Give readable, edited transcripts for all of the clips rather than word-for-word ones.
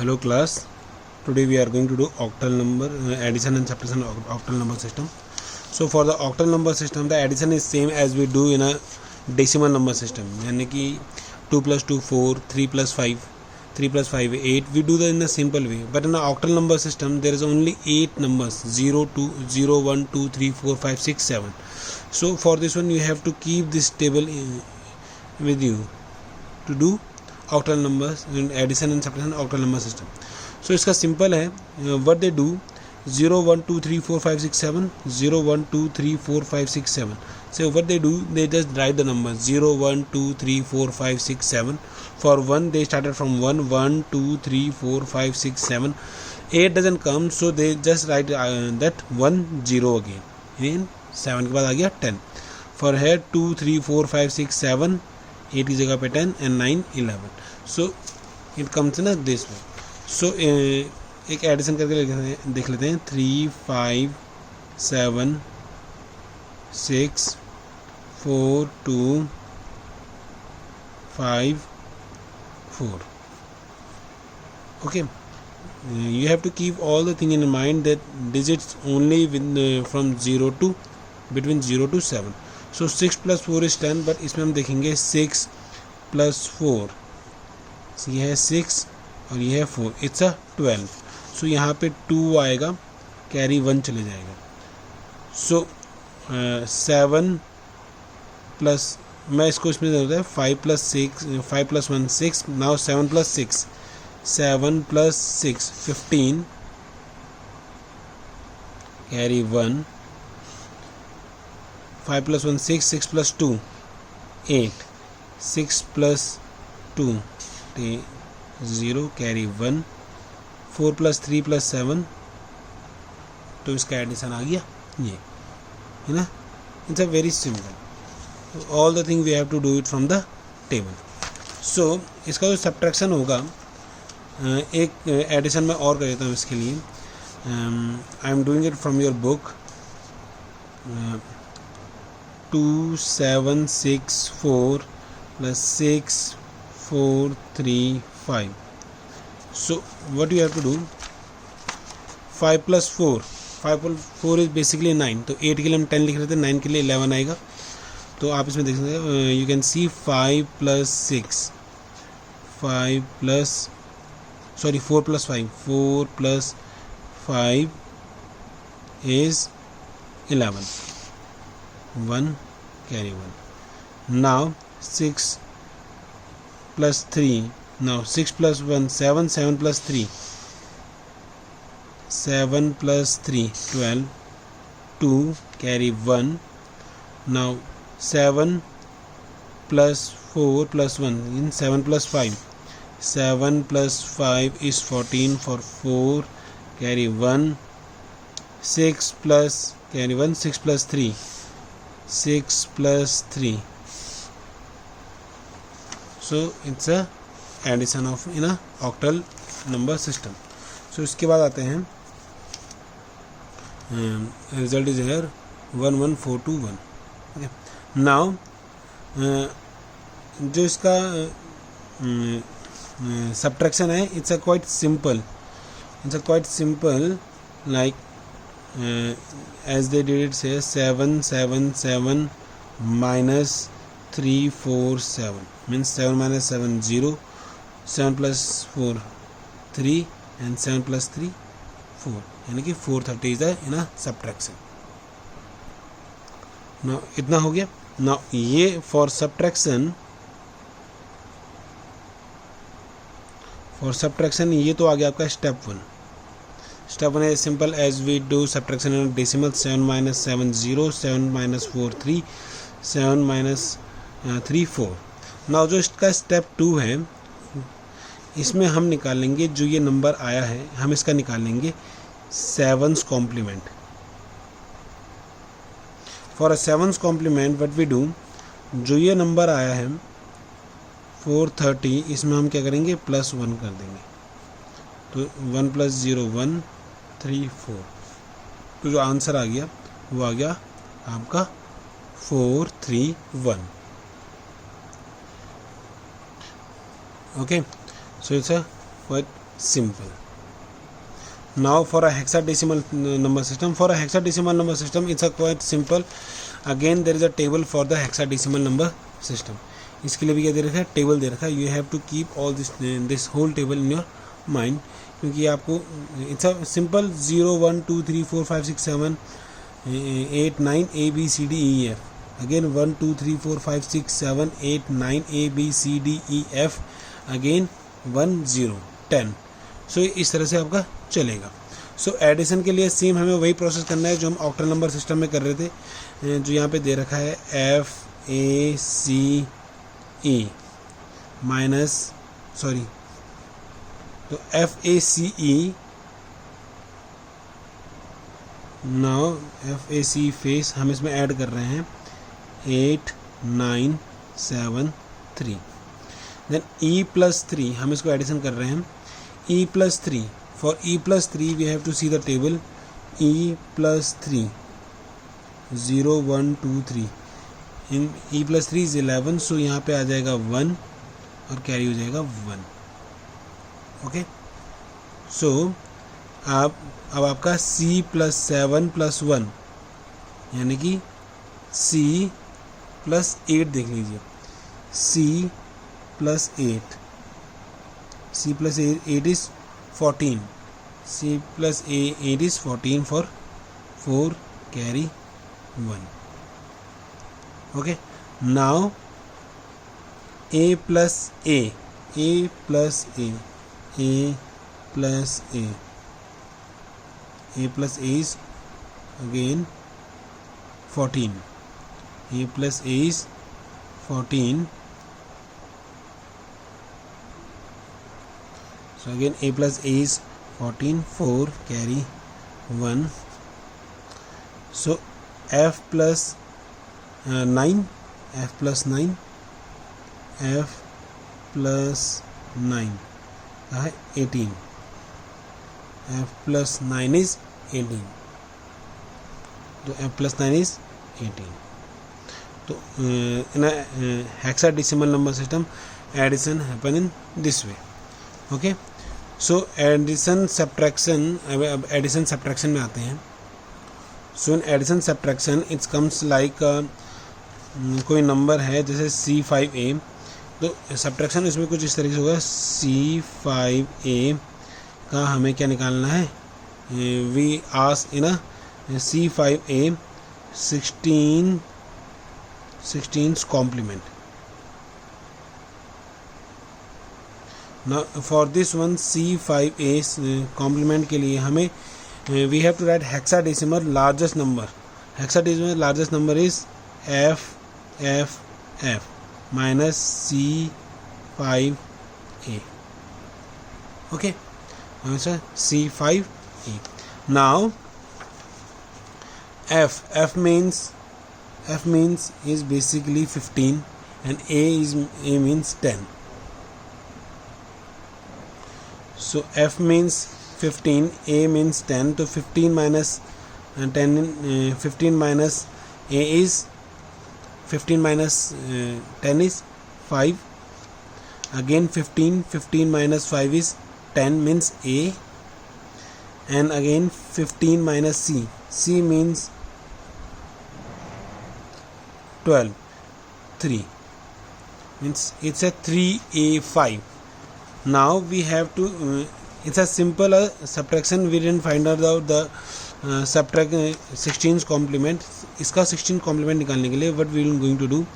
Hello class, today we are going to do octal number addition and subtraction octal number system. So for the octal number system the addition is same as we do in a decimal number system, यानी कि 2 plus 2 4, 3 plus 5 8. We do that in a simple way, but in the octal number system there is only 8 numbers 0, 2, 0, 1, 2, 3, 4, 5, 6, 7. So for this one you have to keep this table with you to do octal numbers in addition and subtraction octal number system. So इसका simple है, what they do 0 1 2 3 4 5 6 7 0 1 2 3 4 5 6 7. So what they do, they just write the number 0 1 2 3 4 5 6 7. For 1 they started from 1 1 2 3 4 5 6 7. 8 doesn't come, so they just write that 1 0 again. Then 7 के बाद आ गया 10. For here 2 3 4 5 6 7, 8 की जगह पे 10 and 9 11. So it comes in this way. So एक addition करके देख लेते हैं 3 5 7 6 4 2 5 4. Okay, you have to keep all the thing in mind that digits only with from 0 to between 0 to 7. So 6 plus 4 is 10, but इसमें हम देखेंगे 6 plus 4. So ये है 6 और ये है 4, इट्स अ 12. सो यहाँ पे 2 आएगा, कैरी 1 चले जाएगा. सो 7 प्लस, मैं इसको इसमें होता है 5 plus 1 6. Now 7 plus 6 7 plus 6 15, carry 1. 5 plus 1 6, 6 plus 2 8, 6 plus 2 0, carry 1. 4 plus 3 plus 7, तो इसका एडिशन आ गया ये, है ना. It's a very simple. All the thing we have to do it from the table. So इसका जो सब्ट्रैक्शन होगा, एक एडिशन में और कर देता हूँ इसके लिए. I am doing it from your book. 2 7 6 4 plus 6 4 3 5. So what you have to do, 5 plus 4 is basically 9. तो 8 के लिए हम 10 लिख रहे थे, 9 के लिए 11 आएगा. तो आप इसमें देख सकते हैं, you can see 5 plus 6 4 plus 5 4 plus 5 is 11. 1 carry 1. Now 6 plus 3. Now 6 plus 1 7, 7 plus 3 7 plus 3 12, 2 carry 1. Now 7 plus 4 plus 1 in 7 plus 5 7 plus 5 is 14. For 4 carry 1. 6 plus carry 1, 6 plus 3 6 plus 3. So it's a addition of in a octal number system. So इसके बाद आते हैं, result is here 11421. Okay, now जो इसका subtraction है, it's a quite simple like as they did it say 7 7 7 minus 3 4 7 means 7 minus 7 0. 7 plus 4 3 and 7 plus 3 4, यानी कि 430 is in a subtraction. Now इतना हो गया. Now ये for subtraction ये तो आ गया आपका step 1. Step 1 is simple as we do subtraction in decimal. 7 minus 7 0, 7 minus 4 3, 7 minus 3 4. Now जो इसका step 2 है, इसमें हम निकालेंगे जो ये नंबर आया है, हम इसका निकालेंगे 7's complement. For a 7's complement what we do, जो ये नंबर आया है 430, इसमें हम क्या करेंगे, प्लस 1 कर देंगे. तो 1 plus 0 1 3 4. तो जो आंसर आ गया वो आ गया आपका 431. Okay, so it's a quite simple. Now for a hexadecimal number system, it's a quite simple. Again there is a table for the hexadecimal number system. इसके लिए भी क्या दे रखा है, टेबल दे रखा है. You have to keep all this whole table in your mind, क्योंकि आपको it's a simple 0 1 2 3 4 5 6 7 8 9 A B C D E F. Again 1 2 3 4 5 6 7 8 9 A B C D E F. Again 1 0 10. सो इस तरह से आपका चलेगा. सो एडिशन के लिए सेम हमें वही प्रोसेस करना है जो हम ऑक्टल नंबर सिस्टम में कर रहे थे, जो यहाँ पे दे रखा है FACE माइनस तो FACE नाउ FACE फेस हम इसमें ऐड कर रहे हैं 8 9 7 3. देन E+3 हम इसको एडिशन कर रहे हैं. E+3, for E+3 we have to see the table. E+3 0 1 2 3. in E+3 is 11, so यहाँ पे आ जाएगा 1 और कैरी हो जाएगा 1. ओके, सो अब आपका C+7+1 यानी कि C+8 देख लीजिए. C+8 is 14. C+8 is 14 for 4 carry 1. Okay, now A plus A plus A is again 14. A plus A is 14. So again A plus A is 14, 4 carry 1. So F plus 9 18. F plus 9 is 18. So F plus 9 is 18. So in a hexadecimal number system, addition happen in this way. Okay, so addition subtraction में आते हैं. So in addition subtraction it comes like कोई number है जैसे C5A, तो subtraction इसमें कुछ इस तरीके से होगा. C5A का हमें क्या निकालना है, we ask in C5A 16's complement. Now for this one C5A complement के लिए हमें we have to write hexadecimal largest number. Hexadecimal largest number is F minus C5A. Okay, answer C5A. Now F means is basically 15 and A means 10. So F means 15, A means 10. So 15 minus 10, 15 minus A is 15 minus 10 is 5. Again 15 minus 5 is 10, means A. And again 15 minus C means 12, 3, means it's a 3A5. Now we have to it's a simple subtraction. We didn't find out the subtract 16's complement. इसका 16 complement निकालने के लिए what we are going to do,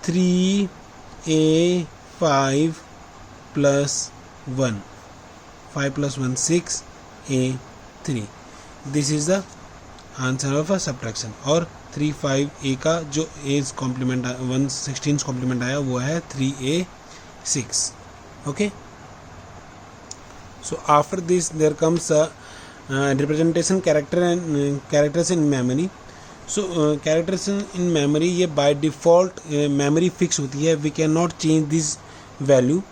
3A5 plus 1, 5 plus 1 6A3. This is the answer of a subtraction. और 3-5A का जो A's complement 1/16's complement आया वो है 3A6. Okay, so after this there comes a representation characters in memory. So characters in memory ये by default memory fix होती है, we cannot change this value.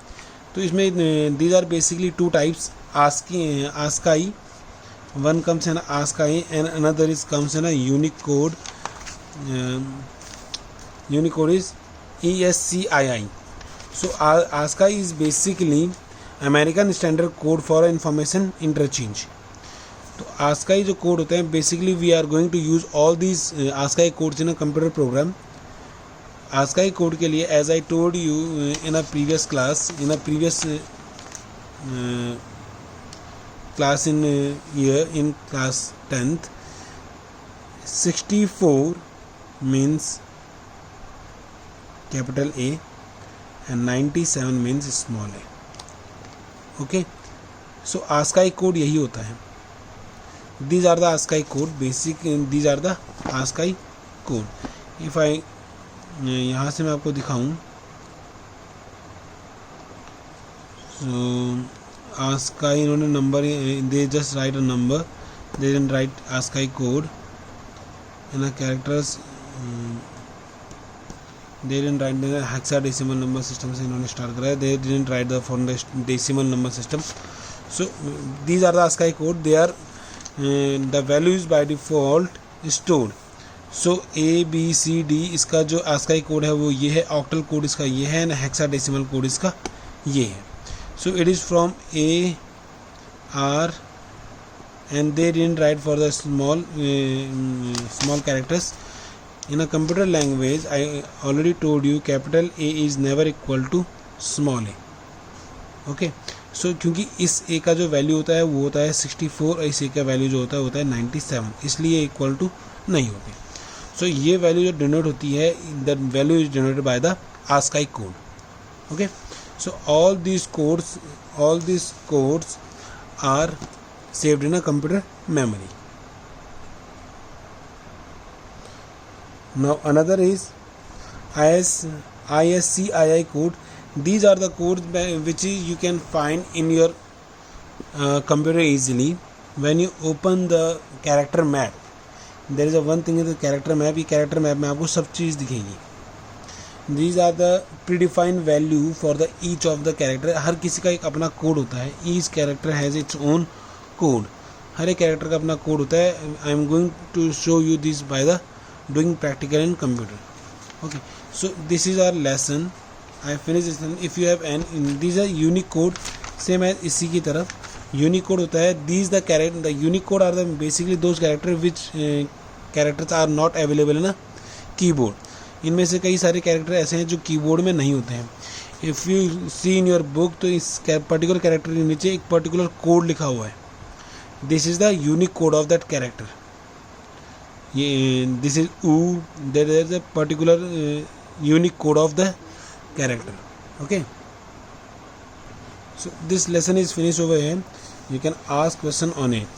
तो इसमें these are basically two types, ASCII. One comes in ASCII and another is comes in a Unicode. Unicode is ESCII. So ASCII is basically American standard code for information interchange. तो ASCII जो code होते हैं basically we are going to use all these ASCII codes in a computer program. ASCII code के लिए as I told you in a previous class in year in class 10th, 64 means capital A and 97 means small a. Okay, so ASCII code यही होता है. These are the ASCII code, basic these are the ASCII code. If I यहाँ से मैं आपको दिखाऊं, so ASCII इन्होंने number, they just write a number, they didn't write ASCII code in a characters, they didn't write the hexadecimal number system से इन्होंने start कराया, they didn't write the decimal number system. So these are the ASCII code, they are the values by default stored. So A B C D इसका जो ASCII code है वो ये है, octal code इसका ये है, हेक्साडेसिमल कोड इसका ये है. So it is from A, R, and they didn't write for the small characters. In a computer language, I already told you capital A is never equal to small a. Okay. So क्योंकि इस A का जो value होता है वो होता है 64 और इस A का वैल्यू जो होता है वो होता है 97, इसलिए इक्वल टू नहीं होते. So ये वैल्यू जो डिनोट होती है, the value is denoted by the ASCII code. Okay. So all these codes are saved in a computer memory. Now another is ISCII code. These are the codes which you can find in your computer easily when you open the character map. There is a one thing in the character map. ये character map में आपको सब चीज़ दिखेगी. These are the predefined value for the each of the character. हर किसी का एक अपना code होता है. Each character has its own code. हर एक character का अपना कोड होता है. I am going to show you this by the doing practical in computer. Okay. So this is our lesson. I finished this lesson. If you have these are unique code. Same as इसी की तरफ unique code होता है. These the unique code are the basically those characters which characters are not available in a keyboard. इनमें से कई सारे character ऐसे हैं जो कीबोर्ड में नहीं होते हैं. If you see in your book, तो इस पर्टिकुलर कैरेक्टर के नीचे एक पर्टिकुलर कोड लिखा हुआ है. This is the unique code of that character. ये this is there is a particular unique code of the character. Okay. So this lesson is finish over here. You can ask question on it.